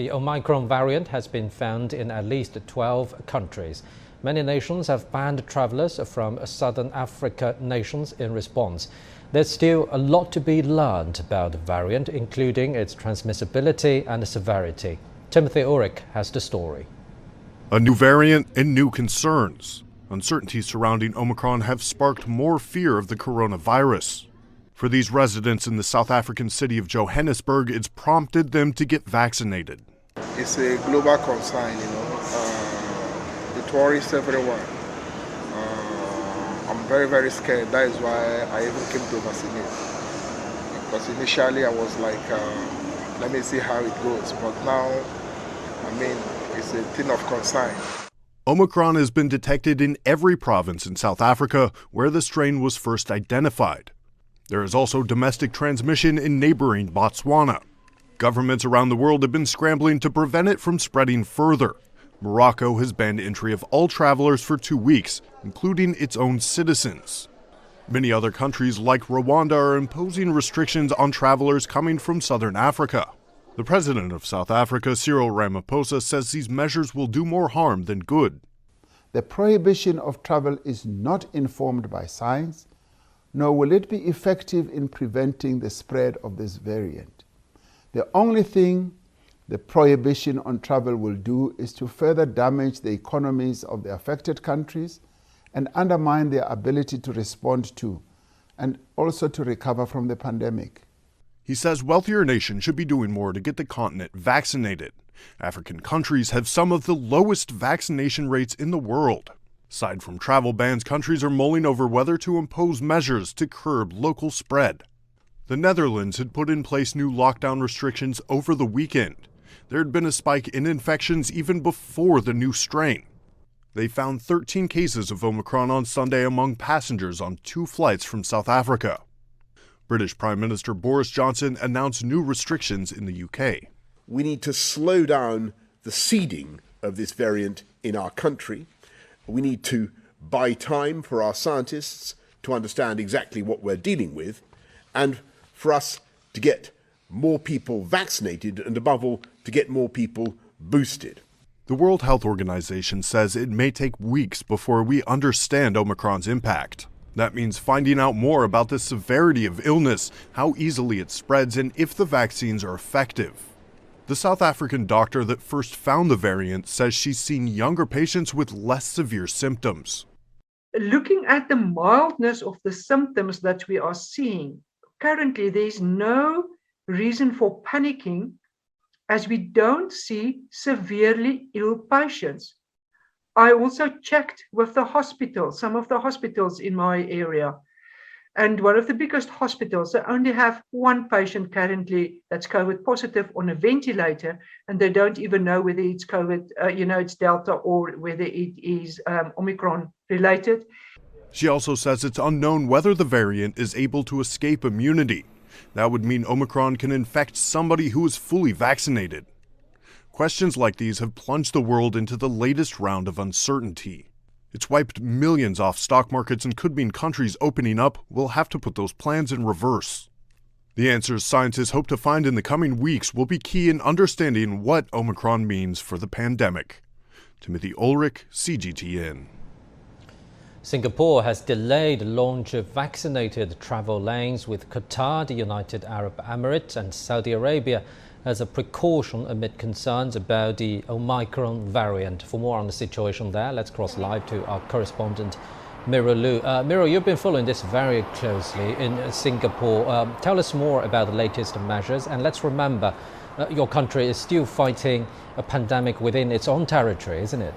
The Omicron variant has been found in at least 12 countries. Many nations have banned travelers from southern Africa nations in response. There's still a lot to be learned about the variant, including its transmissibility and severity. Timothy Ulrich has the story. A new variant and new concerns. Uncertainties surrounding Omicron have sparked more fear of the coronavirus. For these residents in the South African city of Johannesburg, it's prompted them to get vaccinated. It's a global concern, the tourists, everyone. I'm very, very scared. That is why I even came to vaccinate. Because initially I was like, let me see how it goes. But now, it's a thing of concern. Omicron has been detected in every province in South Africa where the strain was first identified. There is also domestic transmission in neighboring Botswana. Governments around the world have been scrambling to prevent it from spreading further. Morocco has banned entry of all travelers for 2 weeks, including its own citizens. Many other countries like Rwanda are imposing restrictions on travelers coming from southern Africa. The president of South Africa, Cyril Ramaphosa, says these measures will do more harm than good. The prohibition of travel is not informed by science, nor will it be effective in preventing the spread of this variant. The only thing the prohibition on travel will do is to further damage the economies of the affected countries and undermine their ability to respond to and also to recover from the pandemic. He says wealthier nations should be doing more to get the continent vaccinated. African countries have some of the lowest vaccination rates in the world. Aside from travel bans, countries are mulling over whether to impose measures to curb local spread. The Netherlands had put in place new lockdown restrictions over the weekend. There had been a spike in infections even before the new strain. They found 13 cases of Omicron on Sunday among passengers on 2 flights from South Africa. British Prime Minister Boris Johnson announced new restrictions in the UK. We need to slow down the seeding of this variant in our country. We need to buy time for our scientists to understand exactly what we're dealing with, and for us to get more people vaccinated and, above all, to get more people boosted. The World Health Organization says it may take weeks before we understand Omicron's impact. That means finding out more about the severity of illness, how easily it spreads, and if the vaccines are effective. The South African doctor that first found the variant says she's seen younger patients with less severe symptoms. Looking at the mildness of the symptoms that we are seeing, currently there's no reason for panicking as we don't see severely ill patients. I also checked with the hospital, some of the hospitals in my area. And one of the biggest hospitals, they only have 1 patient currently that's COVID positive on a ventilator, and they don't even know whether it's COVID, it's Delta, or whether it is Omicron related. She also says it's unknown whether the variant is able to escape immunity. That would mean Omicron can infect somebody who is fully vaccinated. Questions like these have plunged the world into the latest round of uncertainty. It's wiped millions off stock markets and could mean countries opening up will have to put those plans in reverse. The answers scientists hope to find in the coming weeks will be key in understanding what Omicron means for the pandemic. Timothy Ulrich, CGTN. Singapore has delayed the launch of vaccinated travel lanes with Qatar, the United Arab Emirates and Saudi Arabia as a precaution amid concerns about the Omicron variant. For more on the situation there, let's cross live to our correspondent, Miro Lu. Miro, you've been following this very closely in Singapore. Tell us more about the latest measures, and let's remember your country is still fighting a pandemic within its own territory, isn't it?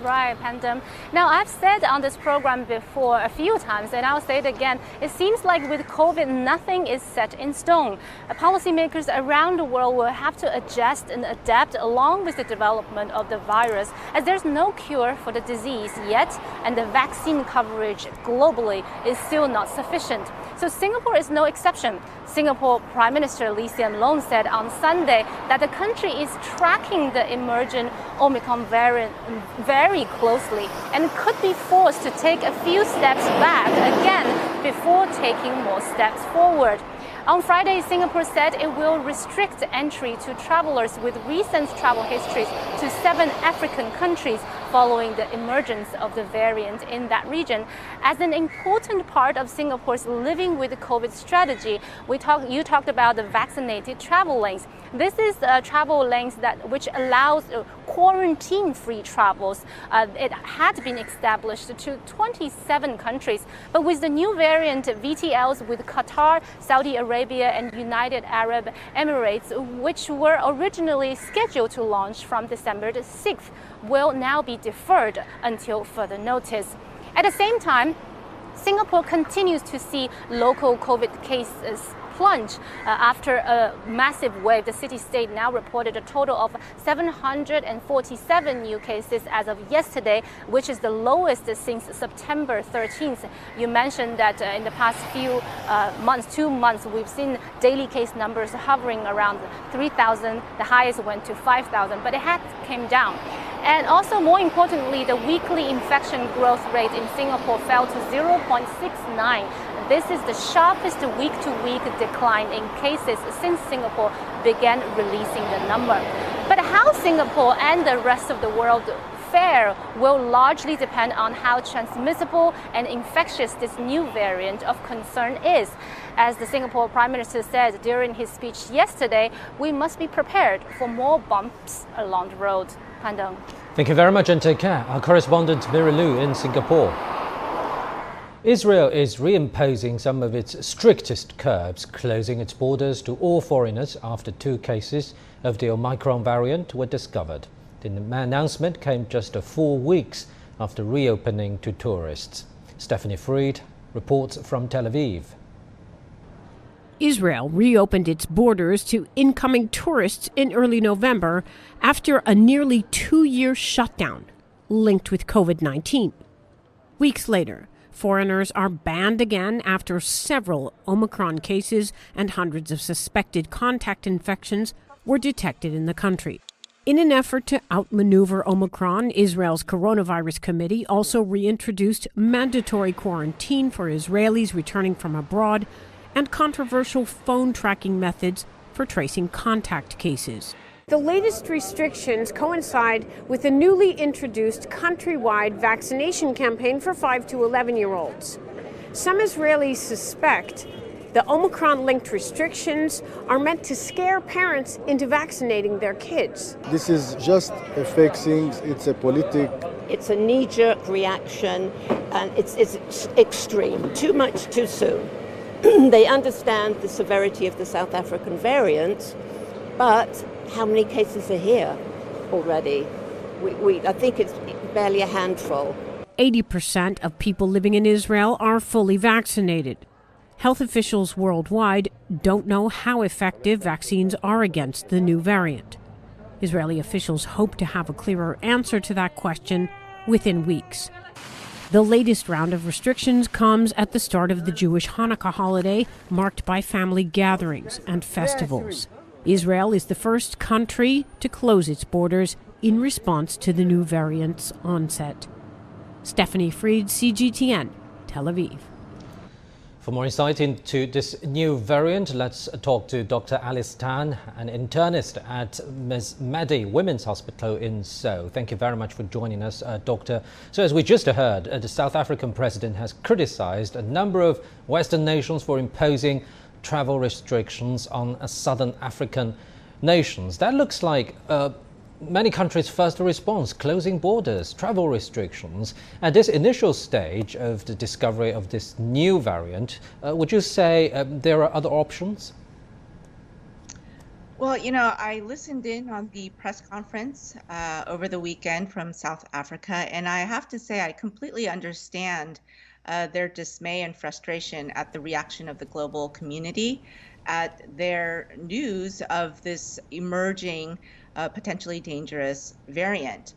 Right, Pandem. Now, I've said on this program before a few times, and I'll say it again, it seems like with COVID, nothing is set in stone. Policymakers around the world will have to adjust and adapt along with the development of the virus, as there's no cure for the disease yet, and the vaccine coverage globally is still not sufficient. So Singapore is no exception. Singapore Prime Minister Lee Hsien Loong said on Sunday that the country is tracking the emerging Omicron variant very closely and could be forced to take a few steps back again before taking more steps forward. On Friday, Singapore said it will restrict entry to travelers with recent travel histories to 7 African countries following the emergence of the variant in that region. As an important part of Singapore's living with COVID strategy, you talked about the vaccinated travel lanes. This is travel lanes which allows quarantine-free travels. It had been established to 27 countries, but with the new variant, VTLs with Qatar, Saudi Arabia and United Arab Emirates, which were originally scheduled to launch from December the 6th, will now be deferred until further notice. At the same time, Singapore continues to see local COVID cases plunge after a massive wave. The city-state now reported a total of 747 new cases as of yesterday, which is the lowest since September 13th. You mentioned that in the past few months, 2 months, we've seen daily case numbers hovering around 3,000. The highest went to 5,000, but it had came down. And also, more importantly, the weekly infection growth rate in Singapore fell to 0.69. This is the sharpest week-to-week decline in cases since Singapore began releasing the number. But how Singapore and the rest of the world fare will largely depend on how transmissible and infectious this new variant of concern is. As the Singapore Prime Minister said during his speech yesterday, we must be prepared for more bumps along the road. Pandong. Thank you very much and take care. Our correspondent Mira Lu in Singapore. Israel is reimposing some of its strictest curbs, closing its borders to all foreigners after 2 cases of the Omicron variant were discovered. The announcement came just 4 weeks after reopening to tourists. Stephanie Fried reports from Tel Aviv. Israel reopened its borders to incoming tourists in early November after a nearly 2-year shutdown linked with COVID-19. Weeks later, foreigners are banned again after several Omicron cases and hundreds of suspected contact infections were detected in the country. In an effort to outmaneuver Omicron, Israel's coronavirus committee also reintroduced mandatory quarantine for Israelis returning from abroad and controversial phone tracking methods for tracing contact cases. The latest restrictions coincide with a newly introduced countrywide vaccination campaign for 5 to 11-year-olds. Some Israelis suspect the Omicron-linked restrictions are meant to scare parents into vaccinating their kids. This is just a fake thing. It's a politic. It's a knee-jerk reaction, and it's extreme. Too much too soon. They understand the severity of the South African variant, but how many cases are here already? I think it's barely a handful. 80% of people living in Israel are fully vaccinated. Health officials worldwide don't know how effective vaccines are against the new variant. Israeli officials hope to have a clearer answer to that question within weeks. The latest round of restrictions comes at the start of the Jewish Hanukkah holiday, marked by family gatherings and festivals. Israel is the first country to close its borders in response to the new variant's onset. Stephanie Fried, CGTN, Tel Aviv. For more insight into this new variant, let's talk to Dr. Alice Tan, an internist at Ms. Madi Women's Hospital in Seoul. Thank you very much for joining us, Doctor. So as we just heard, the South African president has criticized a number of Western nations for imposing travel restrictions on southern African nations. That looks like many countries' first response, closing borders, travel restrictions. At this initial stage of the discovery of this new variant, would you say there are other options? Well, I listened in on the press conference over the weekend from South Africa, and I have to say I completely understand their dismay and frustration at the reaction of the global community at their news of this emerging potentially dangerous variant.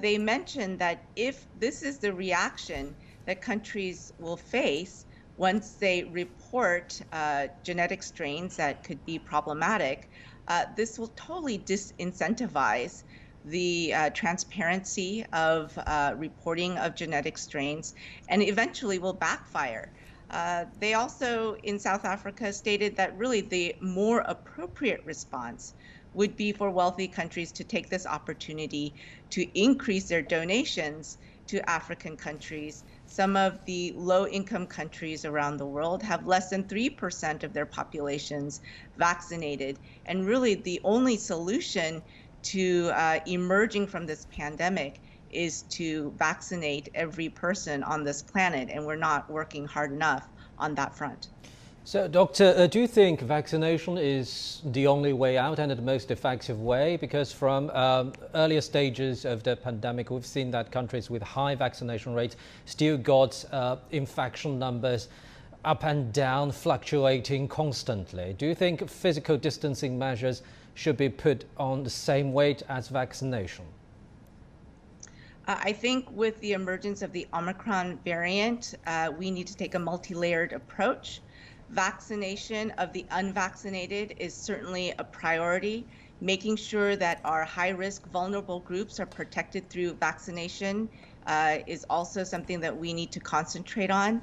They mentioned that if this is the reaction that countries will face once they report genetic strains that could be problematic, this will totally disincentivize the transparency of reporting of genetic strains and eventually will backfire. They also, in South Africa, stated that really the more appropriate response would be for wealthy countries to take this opportunity to increase their donations to African countries. Some of the low-income countries around the world have less than 3% of their populations vaccinated. And really the only solution to emerging from this pandemic is to vaccinate every person on this planet, and we're not working hard enough on that front. So, Doctor, do you think vaccination is the only way out and the most effective way? Because from earlier stages of the pandemic, we've seen that countries with high vaccination rates still got infection numbers up and down, fluctuating constantly. Do you think physical distancing measures should be put on the same weight as vaccination? I think with the emergence of the Omicron variant, we need to take a multi-layered approach. Vaccination of the unvaccinated is certainly a priority. Making sure that our high-risk vulnerable groups are protected through vaccination is also something that we need to concentrate on.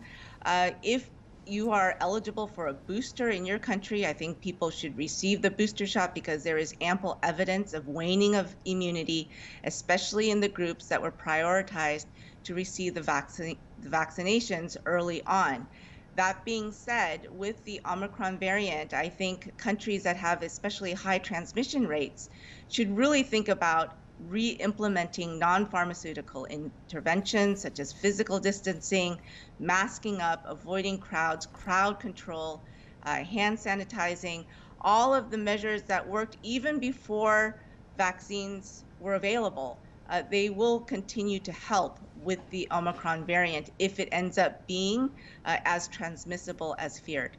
If you are eligible for a booster in your country, I think people should receive the booster shot because there is ample evidence of waning of immunity, especially in the groups that were prioritized to receive the vaccinations early on. That being said, with the Omicron variant, I think countries that have especially high transmission rates should really think about re-implementing non-pharmaceutical interventions such as physical distancing, masking up, avoiding crowds, crowd control, hand sanitizing, all of the measures that worked even before vaccines were available. They will continue to help with the Omicron variant if it ends up being as transmissible as feared.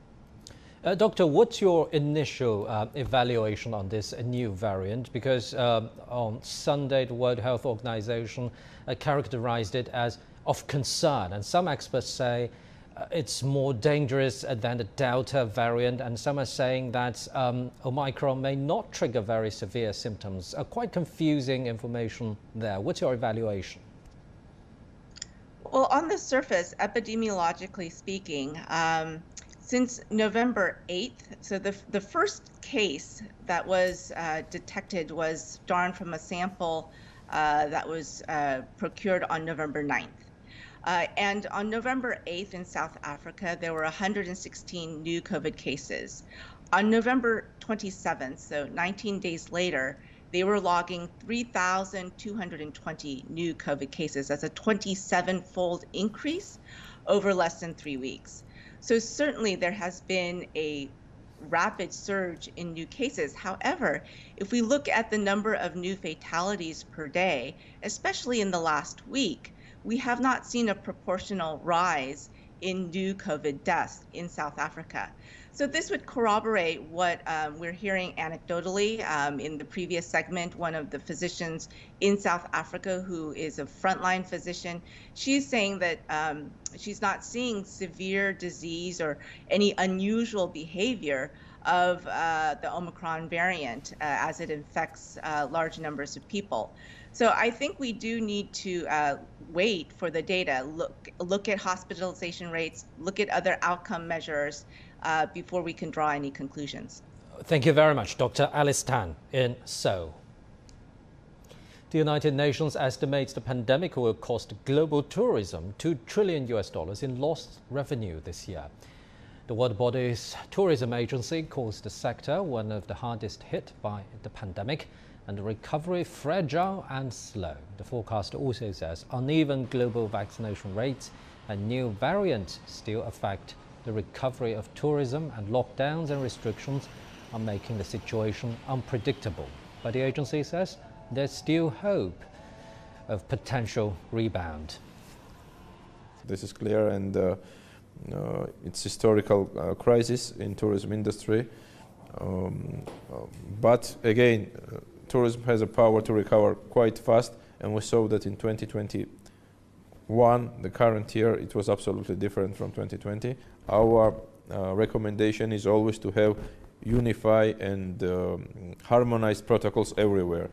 Doctor, what's your initial evaluation on this new variant? Because on Sunday, the World Health Organization characterized it as of concern, and some experts say it's more dangerous than the Delta variant, and some are saying that Omicron may not trigger very severe symptoms. Quite confusing information there. What's your evaluation? Well, on the surface, epidemiologically speaking, since November 8th, so the first case that was detected was drawn from a sample that was procured on November 9th. And on November 8th in South Africa, there were 116 new COVID cases. On November 27th, so 19 days later, they were logging 3,220 new COVID cases. That's a 27-fold increase over less than 3 weeks. So certainly there has been a rapid surge in new cases. However, if we look at the number of new fatalities per day, especially in the last week, we have not seen a proportional rise in new COVID deaths in South Africa. So this would corroborate what we're hearing anecdotally. In the previous segment, one of the physicians in South Africa who is a frontline physician, she's saying that she's not seeing severe disease or any unusual behavior of the Omicron variant as it infects large numbers of people. So I think we do need to wait for the data, look at hospitalization rates, look at other outcome measures before we can draw any conclusions. Thank you very much, Dr. Alice Tan in Seoul. The United Nations estimates the pandemic will cost global tourism $2 trillion in lost revenue this year. The world body's tourism agency calls the sector one of the hardest hit by the pandemic, and the recovery fragile and slow. The forecast also says uneven global vaccination rates and new variants still affect the recovery of tourism, and lockdowns and restrictions are making the situation unpredictable. But the agency says there's still hope of potential rebound. This is clear, and it's historical crisis in tourism industry. But again, tourism has a power to recover quite fast, and we saw that in 2021, the current year, it was absolutely different from 2020. Our recommendation is always to have unified and harmonized protocols everywhere.